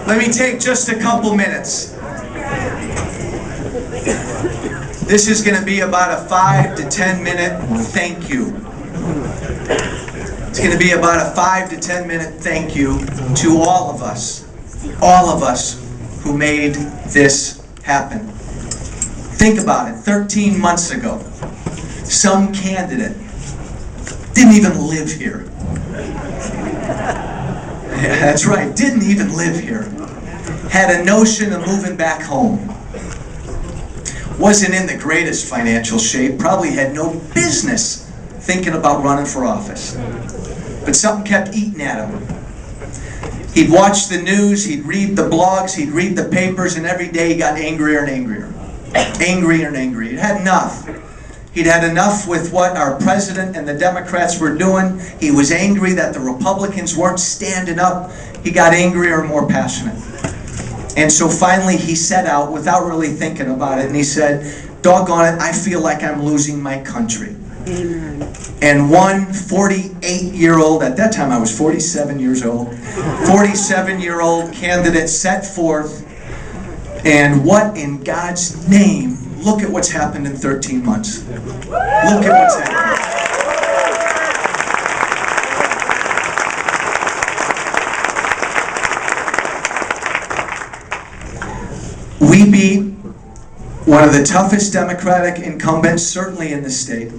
Let me take just a couple minutes. This is going to be about a 5 to 10 minute thank you. It's going to be about a 5 to 10 minute thank you to all of us who made this happen. Think about it. 13 months ago, some candidate didn't even live here. Yeah, that's right, didn't even live here. Had a notion of moving back home. Wasn't in the greatest financial shape, probably had no business thinking about running for office. But something kept eating at him. He'd watch the news, he'd read the blogs, he'd read the papers, and every day he got angrier and angrier. Angrier and angrier. He'd had enough. He'd had enough with what our president and the Democrats were doing. He was angry that the Republicans weren't standing up. He got angrier and more passionate. And so finally he set out without really thinking about it, and he said, doggone it, I feel like I'm losing my country. Amen. And one 48-year-old, at that time I was 47 years old, 47-year-old candidate set forth, and what in God's name, look at what's happened in 13 months. Look at what's happened. We beat one of the toughest Democratic incumbents, certainly in the state,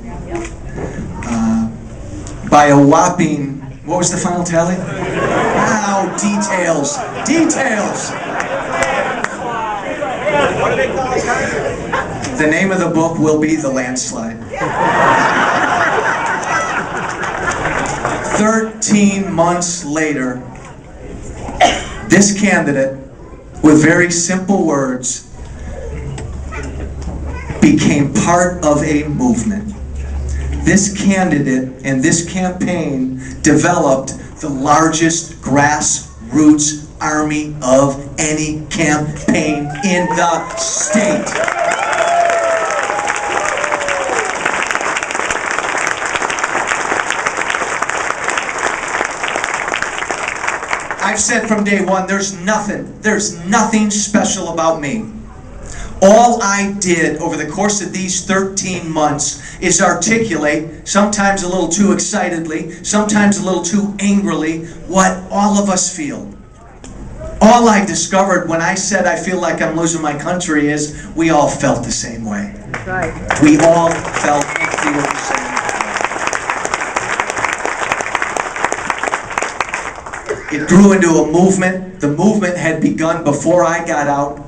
by a whopping, what was the final tally? Wow, details, details. The name of the book will be The Landslide. 13 months later, this candidate, with very simple words, became part of a movement. This candidate and this campaign developed the largest grassroots army of any campaign in the state. I've said from day one, there's nothing special about me. All I did over the course of these 13 months is articulate, sometimes a little too excitedly, sometimes a little too angrily, what all of us feel. All I discovered when I said I feel like I'm losing my country is we all felt the same way. That's right. We all felt and feel the same way. It grew into a movement. The movement had begun before I got out.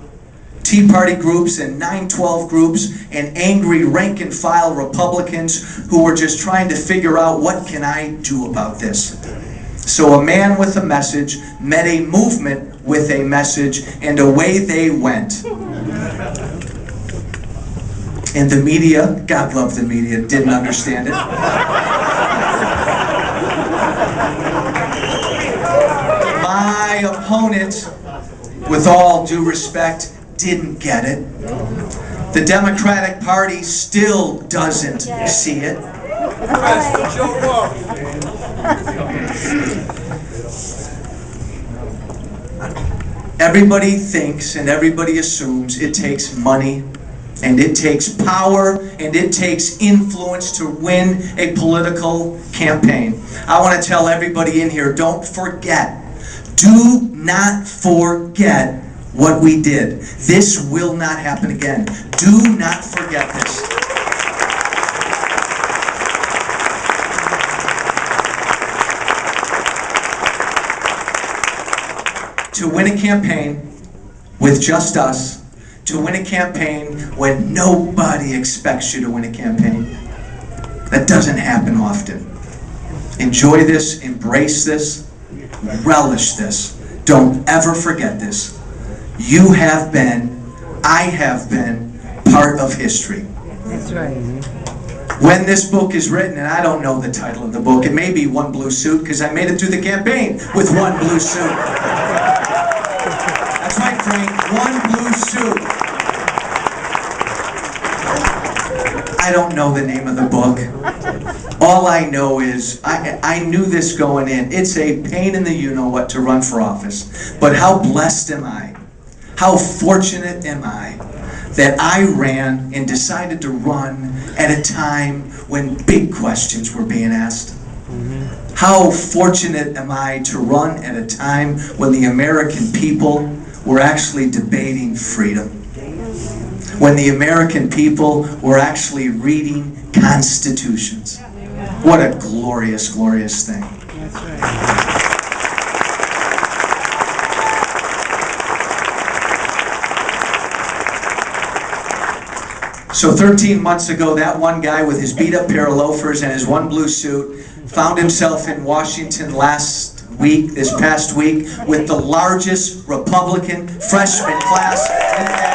Tea Party groups and 9/12 groups and angry rank and file Republicans who were just trying to figure out, what can I do about this? So a man with a message met a movement with a message, and away they went. And the media, God love the media, didn't understand it. My opponent, with all due respect, didn't get it. The Democratic Party still doesn't see it. Everybody thinks and everybody assumes it takes money and it takes power and it takes influence to win a political campaign. I want to tell everybody in here, don't forget. Do not forget what we did. This will not happen again. Do not forget this. To win a campaign with just us, to win a campaign when nobody expects you to win a campaign, that doesn't happen often. Enjoy this, embrace this, relish this. Don't ever forget this. You have been, I have been, part of history. That's right. When this book is written, and I don't know the title of the book, it may be One Blue Suit, because I made it through the campaign with one blue suit. That's right, Frank, one blue suit. I don't know the name of the book. All I know is, I knew this going in. It's a pain in the you-know-what to run for office. But how blessed am I? How fortunate am I that I ran and decided to run at a time when big questions were being asked? How fortunate am I to run at a time when the American people were actually debating freedom? When the American people were actually reading constitutions. What a glorious, glorious thing. That's right. So 13 months ago, that one guy with his beat-up pair of loafers and his one blue suit found himself in Washington this past week, with the largest Republican freshman class in that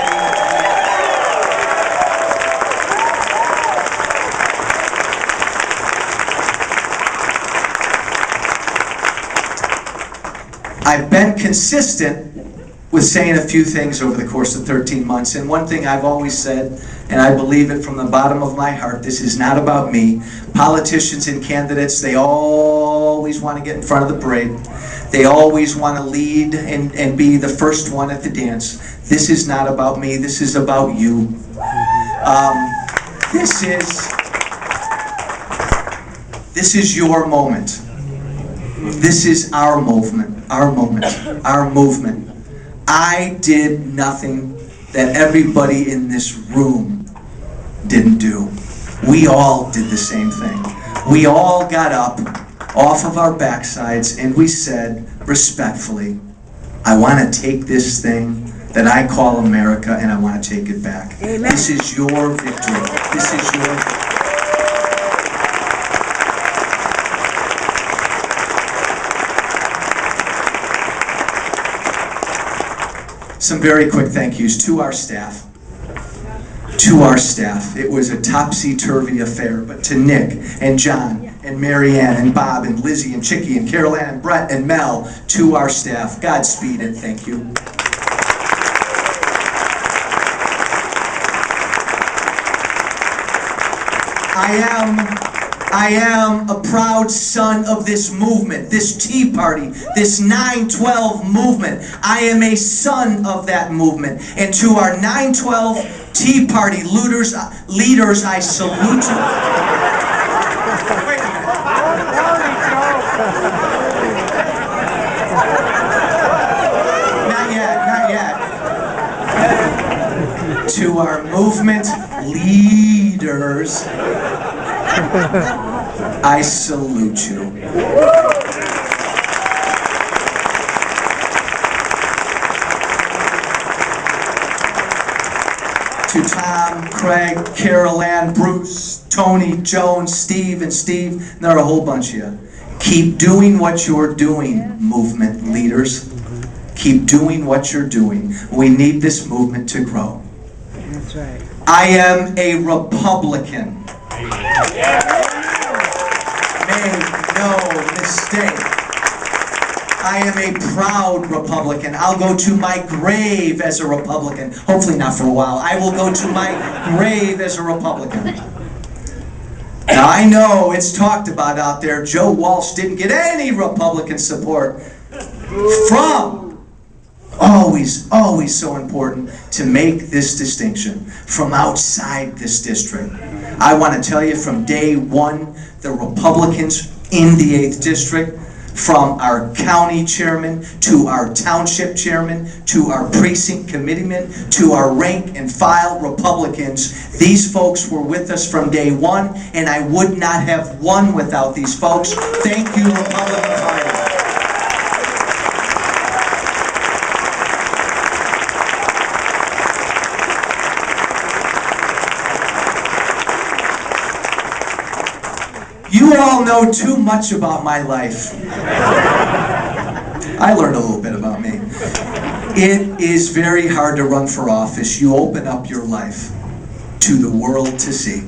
I've been consistent with saying a few things over the course of 13 months, and one thing I've always said, and I believe it from the bottom of my heart, this is not about me. Politicians and candidates, they always want to get in front of the parade. They always want to lead and be the first one at the dance. This is not about me, this is about you. This is your moment. This is our movement, our moment, our movement. I did nothing that everybody in this room didn't do. We all did the same thing. We all got up off of our backsides and we said, respectfully, I want to take this thing that I call America and I want to take it back. Amen. This is your victory. This is your victory. Some very quick thank yous to our staff. To our staff. It was a topsy-turvy affair, but to Nick and John and Marianne and Bob and Lizzie and Chicky and Carol Ann and Brett and Mel, to our staff, Godspeed and thank you. I am a proud son of this movement, this Tea Party, this 9/12 movement. I am a son of that movement. And to our 9/12 Tea Party leaders, I salute you. Wait a minute. Not yet. To our movement leaders, I salute you. To Tom, Craig, Carol Ann, Bruce, Tony, Joan, Steve, and Steve, and there are a whole bunch of you. Keep doing what you're doing, movement leaders. Keep doing what you're doing. We need this movement to grow. That's right. I am a Republican. Make no mistake. I am a proud Republican. I'll go to my grave as a Republican. Hopefully not for a while. I will go to my grave as a Republican. Now I know it's talked about out there. Joe Walsh didn't get any Republican support from. Always so important to make this distinction from outside this district. I want to tell you from day one, the Republicans in the 8th District, from our county chairman to our township chairman to our precinct committeemen to our rank and file Republicans, these folks were with us from day one, and I would not have won without these folks. Thank you, Republican Party. You all know too much about my life. I learned a little bit about me. It is very hard to run for office. You open up your life to the world to see.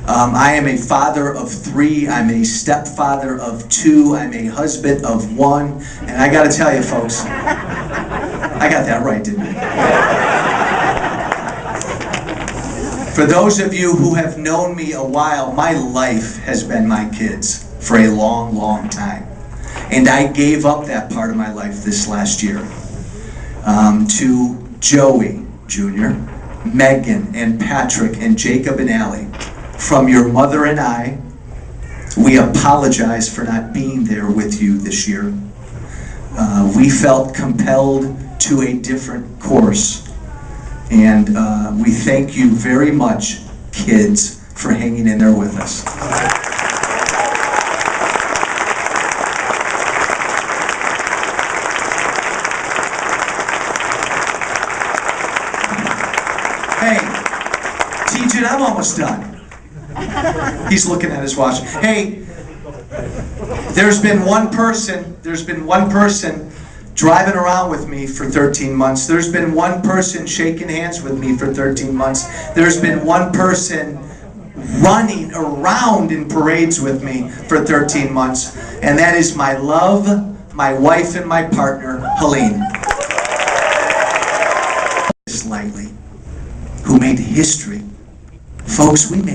I am a father of 3. I'm a stepfather of 2. I'm a husband of 1. And I got to tell you, folks, I got that right, didn't I? For those of you who have known me a while, my life has been my kids for a long, long time. And I gave up that part of my life this last year. To Joey Jr., Megan and Patrick and Jacob and Allie, from your mother and I, we apologize for not being there with you this year. We felt compelled to a different course. And we thank you very much, kids, for hanging in there with us. Hey, T.J., I'm almost done. He's looking at his watch. Hey, there's been one person driving around with me for 13 months. There's been one person shaking hands with me for 13 months. There's been one person running around in parades with me for 13 months. And that is my love, my wife, and my partner, Helene. Lightly, who made history. Folks, we made